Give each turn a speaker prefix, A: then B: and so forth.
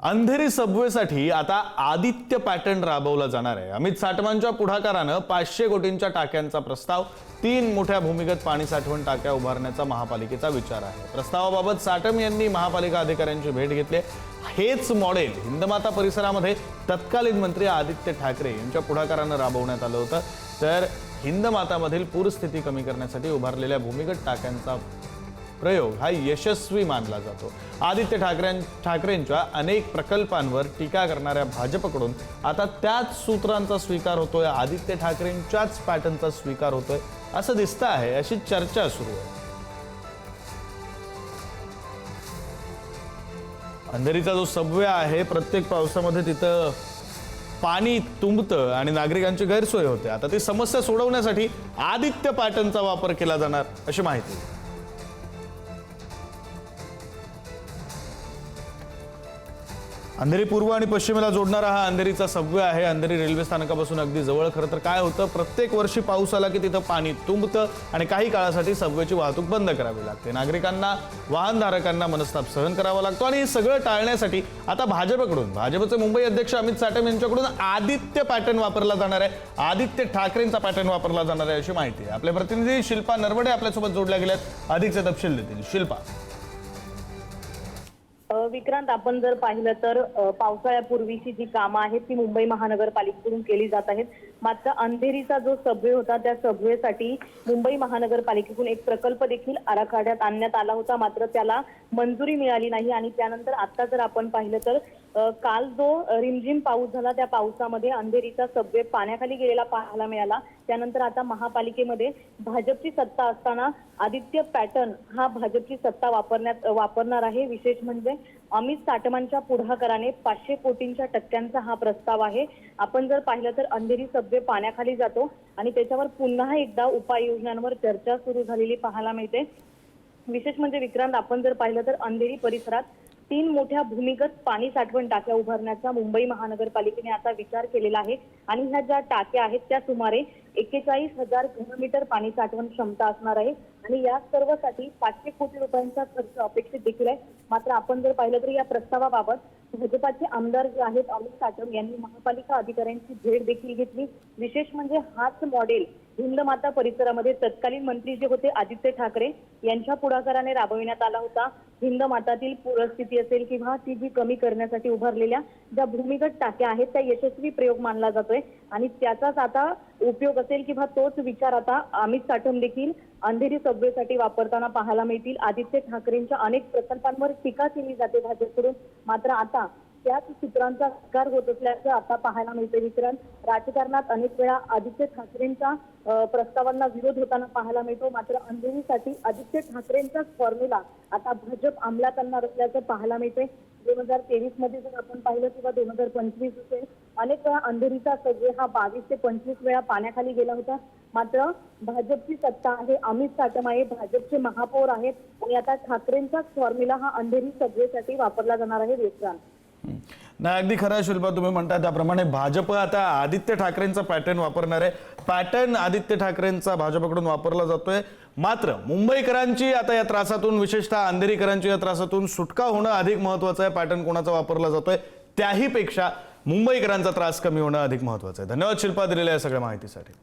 A: अंधेरी सबवेसाठी आता आदित्य पॅटर्न राबवला जाणार आहे। अमित साटमांच्या पुढाकारानं 500 कोटींच्या टाक्यांचा प्रस्ताव, 3 मोठ्या भूमिगत पाणी साठवण टाक्या उभारण्याचा महापालिकेचा विचार आहे। प्रस्तावाबाबत साटम यांनी महापालिका अधिकाऱ्यांची भेट घेतली। हेच मॉडेल हिंदमाता परिसरामध्ये तत्कालीन मंत्री आदित्य ठाकरे यांच्या पुढाकारानं राबवण्यात आलं होतं। तर हिंदमातामधील पूरस्थिती कमी करण्यासाठी उभारलेल्या भूमिगत टाक्यांचा प्रयोग हा यशस्वी मानला जातो। आदित्य ठाकरेंच्या अनेक प्रकल्पांवर टीका करणाऱ्या भाजपकडून आता त्याच सूत्रांचा स्वीकार होतोय, आदित्य ठाकरेंच्याच पॅटर्नचा स्वीकार होतोय असं दिसतं आहे, अशी चर्चा सुरू आहे। अंधेरीचा जो सबवे आहे, प्रत्येक पावसामध्ये तिथं पाणी तुंबतं आणि नागरिकांची गैरसोय होते। आता ती समस्या सोडवण्यासाठी आदित्य पॅटर्नचा वापर केला जाणार अशी माहिती आहे। अंधेरी पूर्व आणि पश्चिमेला जोडणारा हा अंधेरीचा सबवे आहे। अंधेरी रेल्वे स्थानकापासून अगदी जवळ। खरं तर काय होतं, प्रत्येक वर्षी पाऊस आला की तिथं पाणी तुंबतं आणि काही काळासाठी सबवेची वाहतूक बंद करावी लागते। नागरिकांना, वाहनधारकांना मनस्ताप सहन करावा लागतो आणि हे सगळं टाळण्यासाठी आता भाजपचे मुंबई अध्यक्ष अमित साटम यांच्याकडून आदित्य पॅटर्न वापरला जाणार आहे, आदित्य ठाकरेंचा पॅटर्न वापरला जाणार आहे अशी माहिती आहे। आपले प्रतिनिधी शिल्पा नरवडे आपल्यासोबत जोडल्या गेल्यात, अधिकचे तपशील देतील। शिल्पा।
B: विक्रांत, आपण जर पाहिलं तर पावसाळ्यापूर्वीची जी कामं आहेत ती मुंबई महानगरपालिकेकडून केली जात आहेत। मात्र अंधेरीचा जो सबवे होता त्या सबवेसाठी मुंबई महानगरपालिकेकडून एक प्रकल्प देखील आराखड्यात आणण्यात आला होता, मात्र त्याला मंजुरी मिळाली नाही। आणि त्यानंतर आता जर आपण पाहिलं तर काल जो रिमझिम पाऊस झाला त्या पावसामध्ये अंधेरीचा सबवे पाण्याखाली गेलेला पाहायला मिळाला। त्यानंतर आता महापालिकेमध्ये भाजपची सत्ता असताना आदित्य पॅटर्न हा भाजपची सत्ता वापरणार आहे। विशेष म्हणजे अमित साटमांच्या पुढाकाराने 500 कोटींच्या टक्क्यांचा हा प्रस्ताव आहे। आपण जर पाहिलं तर अंधेरी सबवे पाण्याखाली जातो आणि त्याच्यावर पुन्हा एकदा उपाययोजनांवर चर्चा सुरू झालेली पाहायला मिळते। विशेष म्हणजे विक्रांत, आपण जर पाहिलं तर अंधेरी परिसरात 3 मोठ्या भूमिगत पाणी साठवण टाक्या उभारण्याचा मुंबई महानगरपालिकेने आता विचार केलेला आहे। आणि ह्या ज्या टाक्या आहेत त्या सुमारे 41,000 घनमीटर पाणी साठवण क्षमता असणार आहे आणि या सर्वसाठी 500 कोटी रुपयांचा खर्च अपेक्षित देखील आहे। मात्र आपण जर पाहिलं तर या प्रस्तावाबाबत भाजपाचे आमदार जे आहेत अमित साटम यांनी महापालिका अधिकाऱ्यांची भेट देखील घेतली। विशेष म्हणजे हाच मॉडेल हिंदमाता परिसरामध्ये तत्कालीन मंत्री जे होते आदित्य ठाकरे यांच्या पुढाकाराने राबविण्यात आला होता। हिंदमातातील पूरस्थिती असेल किंवा ती जी कमी करण्यासाठी उभारलेल्या ज्या भूमिगत टाक्या आहेत त्या यशस्वी प्रयोग मानला जातोय आणि त्याचाच आता उपयोग असेल किंवा तोच विचार आता अमित साटम देखील अंधेरी सबवेसाठी वापरताना पाहायला मिळतील। आदित्य ठाकरेंच्या अनेक प्रकल्पांवर टीका केली जाते भाजपकडून, मात्र आता त्याच सूत्रांचा स्वीकार होत असल्याचं आता पाहायला मिळते। विक्रांत, राजकारणात अनेक वेळा आदित्य ठाकरेंच्या प्रस्तावांना विरोध होताना पाहायला मिळतो, मात्र अंधेरीसाठी आदित्य ठाकरेंचाच फॉर्म्युला आता भाजप अंमलात आणणार असल्याचं पाहायला मिळते। 2023 मध्ये जर आपण पाहिलं किंवा 2025 असेल, अनेक वेळा अंधेरीचा सबवे हा 22 ते 25 वेळा पाण्याखाली गेला होता। मात्र भाजपची सत्ता आहे, अमित साटम आहे, भाजपचे महापौर आहेत आणि आता ठाकरेंचाच फॉर्म्युला हा अंधेरी सबवेसाठी वापरला जाणार आहे। विक्रांत,
A: नाही, अगदी खरं आहे शिल्पा, तुम्ही म्हणता त्याप्रमाणे भाजप आता आदित्य ठाकरेंचा पॅटर्न वापरणार आहे। पॅटर्न आदित्य ठाकरेंचा भाजपकडून वापरला जातोय। मात्र मुंबईकरांची आता या त्रासातून, विशेषतः अंधेरीकरांची या त्रासातून सुटका होणं अधिक महत्त्वाचं आहे। पॅटर्न कोणाचा वापरला जातोय त्याही पेक्षा मुंबईकरांचा त्रास कमी होणं अधिक महत्त्वाचं आहे। धन्यवाद शिल्पा, दिलेल्या या सगळ्या माहितीसाठी।